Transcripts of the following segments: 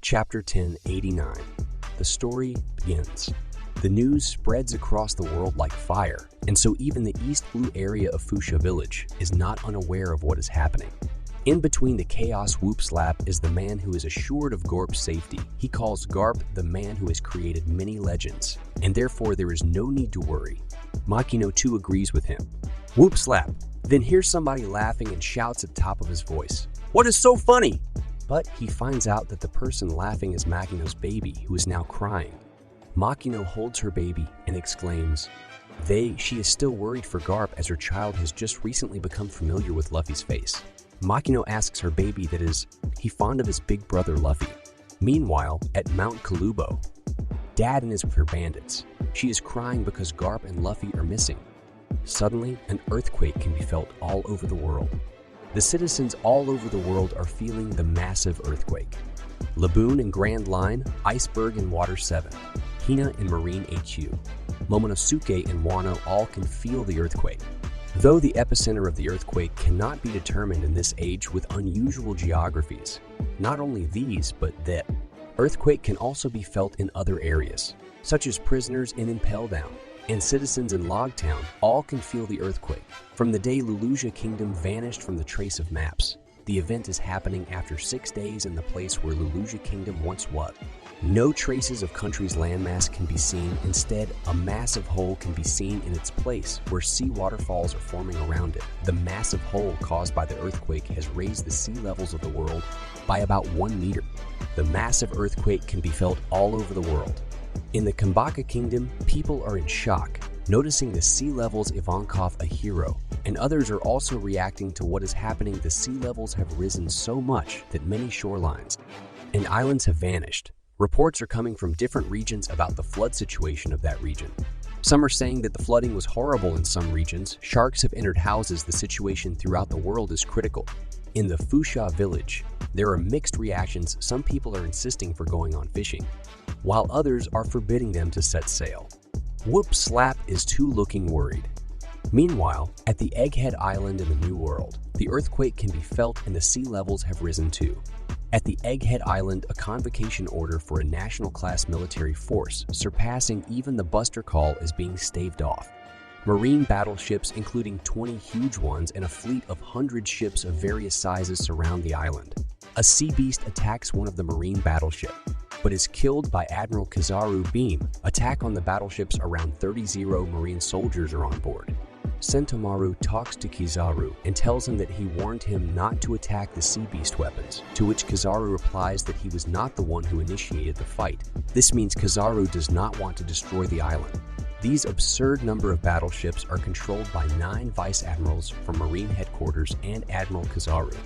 Chapter 1089. The story begins. The news spreads across the world like fire, and so even the East Blue area of Fuchsia Village is not unaware of what is happening. In between the chaos Whoop Slap is the man who is assured of Garp's safety. He calls Garp the man who has created many legends, and therefore there is no need to worry. Makino too agrees with him. Whoop Slap then hears somebody laughing and shouts at the top of his voice, "What is so funny?" But he finds out that the person laughing is Makino's baby, who is now crying. Makino holds her baby and exclaims, She is still worried for Garp as her child has just recently become familiar with Luffy's face. Makino asks her baby that is he fond of his big brother Luffy. Meanwhile, at Mount Kalubo, Dad and his her bandits. She is crying because Garp and Luffy are missing. Suddenly, an earthquake can be felt all over the world. The citizens all over the world are feeling the massive earthquake. Laboon and Grand Line, Iceberg and Water 7, Hina and Marine HU, Momonosuke and Wano all can feel the earthquake. Though the epicenter of the earthquake cannot be determined in this age with unusual geographies, not only these, but that earthquake can also be felt in other areas, such as prisoners in Impel Down, and citizens in Logtown all can feel the earthquake. From the day Lulusia Kingdom vanished from the trace of maps, the event is happening after 6 days in the place where Lulusia Kingdom once was. No traces of country's landmass can be seen. Instead, a massive hole can be seen in its place where sea waterfalls are forming around it. The massive hole caused by the earthquake has raised the sea levels of the world by about 1 meter. The massive earthquake can be felt all over the world. In the Kambaka Kingdom, people are in shock, noticing the sea levels Ivankov a hero, and others are also reacting to what is happening. The sea levels have risen so much that many shorelines and islands have vanished. Reports are coming from different regions about the flood situation of that region. Some are saying that the flooding was horrible in some regions. Sharks have entered houses. The situation throughout the world is critical. In the Fuchsia village, there are mixed reactions. Some people are insisting for going on fishing, while others are forbidding them to set sail. Whoop Slap is too looking worried. Meanwhile, at the Egghead Island in the New World, the earthquake can be felt and the sea levels have risen too. At the Egghead Island, a convocation order for a national-class military force, surpassing even the Buster Call, is being staved off. Marine battleships, including 20 huge ones and a fleet of 100 ships of various sizes, surround the island. A sea beast attacks one of the marine battleships, but is killed by Admiral Kizaru Beam. Attack on the battleships. Around 30 marine soldiers are on board. Sentomaru talks to Kizaru and tells him that he warned him not to attack the sea beast weapons, to which Kizaru replies that he was not the one who initiated the fight. This means Kizaru does not want to destroy the island. These absurd number of battleships are controlled by 9 vice admirals from Marine headquarters and Admiral Kizaru.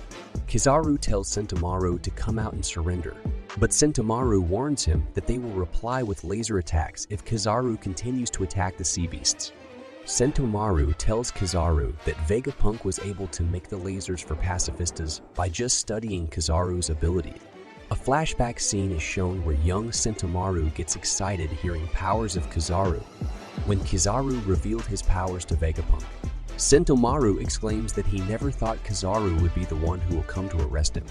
Kizaru tells Sentomaru to come out and surrender, but Sentomaru warns him that they will reply with laser attacks if Kizaru continues to attack the sea beasts. Sentomaru tells Kizaru that Vegapunk was able to make the lasers for pacifistas by just studying Kizaru's ability. A flashback scene is shown where young Sentomaru gets excited hearing powers of Kizaru. When Kizaru revealed his powers to Vegapunk, Sentomaru exclaims that he never thought Kizaru would be the one who will come to arrest him.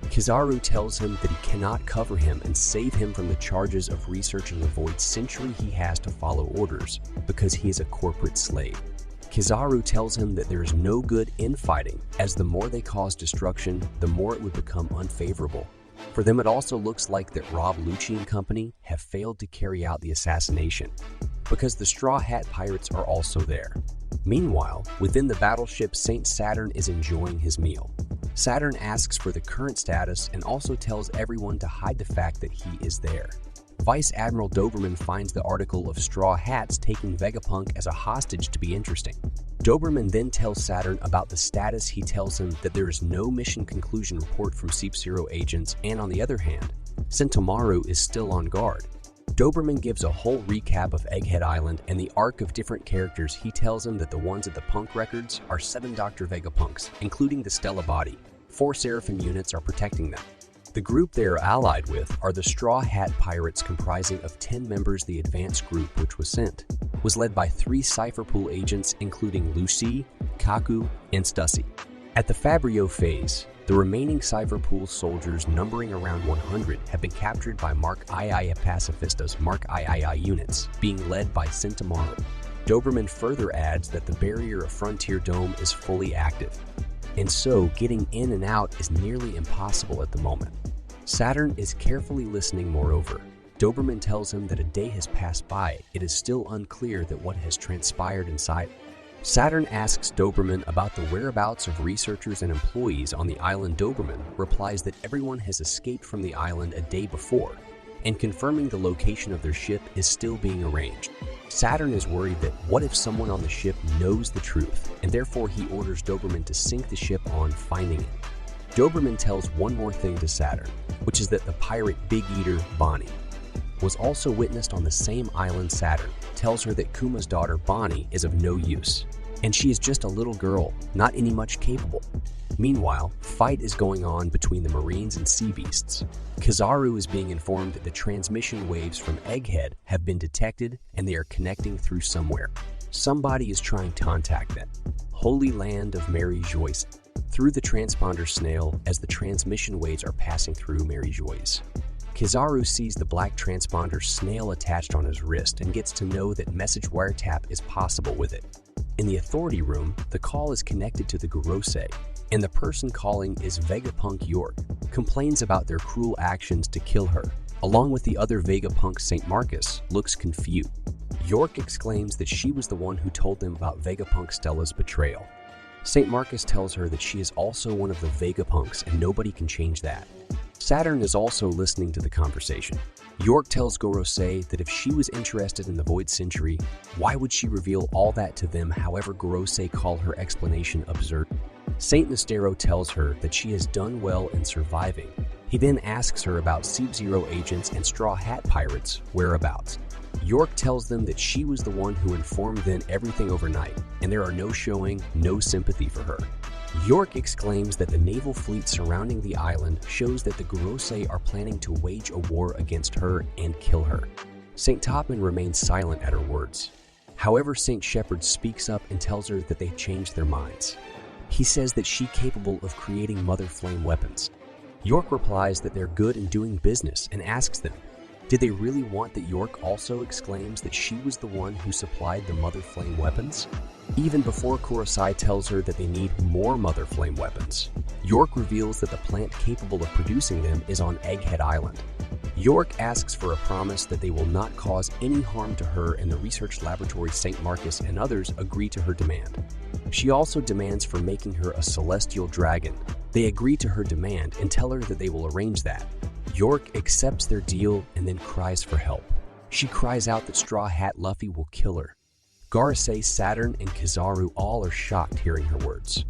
Kizaru tells him that he cannot cover him and save him from the charges of researching the void century he has to follow orders, because he is a corporate slave. Kizaru tells him that there is no good in fighting, as the more they cause destruction, the more it would become unfavorable. For them, it also looks like that Rob Lucci and company have failed to carry out the assassination, because the Straw Hat Pirates are also there. Meanwhile, within the battleship, Saint Saturn is enjoying his meal. Saturn asks for the current status and also tells everyone to hide the fact that he is there. Vice Admiral Doberman finds the article of Straw Hats taking Vegapunk as a hostage to be interesting. Doberman then tells Saturn about the status. He tells him that there is no mission conclusion report from Seep Zero agents, and on the other hand, Sentomaru is still on guard. Doberman gives a whole recap of Egghead Island and the arc of different characters. He tells him that the ones at the Punk records are 7 Dr. Vegapunks, including the Stella body. 4 Seraphim units are protecting them. The group they are allied with are the Straw Hat Pirates, comprising of 10 members. The advanced group, which was sent, was led by 3 Cypher Pool agents, including Lucy, Kaku, and Stussy. At the Fabrio phase, The remaining Cyberpool soldiers, numbering around 100, have been captured by Mark II Pacifista's Mark III units, being led by Sentamaru. Doberman further adds that the barrier of Frontier Dome is fully active, and so getting in and out is nearly impossible at the moment. Saturn is carefully listening. Moreover, Doberman tells him that a day has passed by. It is still unclear that what has transpired inside. Saturn asks Doberman about the whereabouts of researchers and employees on the island. Doberman replies that everyone has escaped from the island a day before, and confirming the location of their ship is still being arranged. Saturn is worried that what if someone on the ship knows the truth, and therefore he orders Doberman to sink the ship on finding it. Doberman tells one more thing to Saturn, which is that the pirate Big Eater, Bonnie, was also witnessed on the same island. Saturn tells her that Kuma's daughter Bonnie is of no use, and she is just a little girl, not any much capable. Meanwhile, fight is going on between the Marines and sea beasts. Kizaru is being informed that the transmission waves from Egghead have been detected and they are connecting through somewhere. Somebody is trying to contact them. Holy Land of Mary Joyce. Through the transponder snail as the transmission waves are passing through Mary Joyce. Kizaru sees the black transponder snail attached on his wrist and gets to know that message wiretap is possible with it. In the authority room, the call is connected to the gorosei, and the person calling is Vegapunk York, complains about their cruel actions to kill her. Along with the other Vegapunk, St. Marcus looks confused. York exclaims that she was the one who told them about Vegapunk Stella's betrayal. St. Marcus tells her that she is also one of the Vegapunks and nobody can change that. Saturn is also listening to the conversation. York tells Gorosei that if she was interested in the Void Century, why would she reveal all that to them? However, Gorosei call her explanation absurd. Saint Nestero tells her that she has done well in surviving. He then asks her about Sub-Zero agents and Straw Hat Pirates' whereabouts. York tells them that she was the one who informed them everything overnight, and there are no showing, no sympathy for her. York exclaims that the naval fleet surrounding the island shows that the Gorosei are planning to wage a war against her and kill her. St. Topman remains silent at her words. However, St. Shepard speaks up and tells her that they've changed their minds. He says that she's capable of creating Mother Flame weapons. York replies that they're good in doing business and asks them, did they really want that? York also exclaims that she was the one who supplied the Mother Flame weapons, even before Gorosei tells her that they need more Mother Flame weapons. York reveals that the plant capable of producing them is on Egghead Island. York asks for a promise that they will not cause any harm to her, and the research laboratory St. Marcus and others agree to her demand. She also demands for making her a celestial dragon. They agree to her demand and tell her that they will arrange that. York accepts their deal and then cries for help. She cries out that Straw Hat Luffy will kill her. Gorosei, Saturn, and Kizaru all are shocked hearing her words.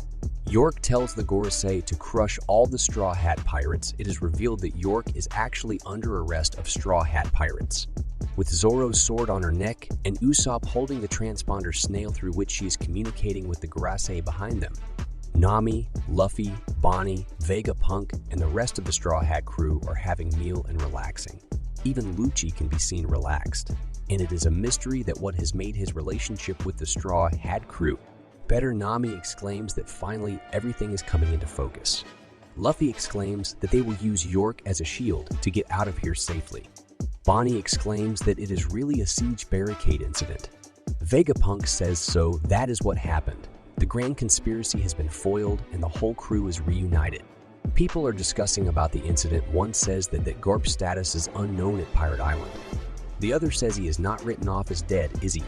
York tells the Gorosei to crush all the Straw Hat Pirates. It is revealed that York is actually under arrest of Straw Hat Pirates, with Zoro's sword on her neck and Usopp holding the transponder snail through which she is communicating with the Gorosei behind them. Nami, Luffy, Bonnie, Vegapunk, and the rest of the Straw Hat crew are having meal and relaxing. Even Lucci can be seen relaxed, and it is a mystery that what has made his relationship with the Straw Hat crew better. Nami exclaims that finally everything is coming into focus. Luffy exclaims that they will use York as a shield to get out of here safely. Bonnie exclaims that it is really a siege barricade incident. Vegapunk says so, that is what happened. The grand conspiracy has been foiled and the whole crew is reunited. People are discussing about the incident. One says that Garp's status is unknown at Pirate Island. The other says he is not written off as dead, is he?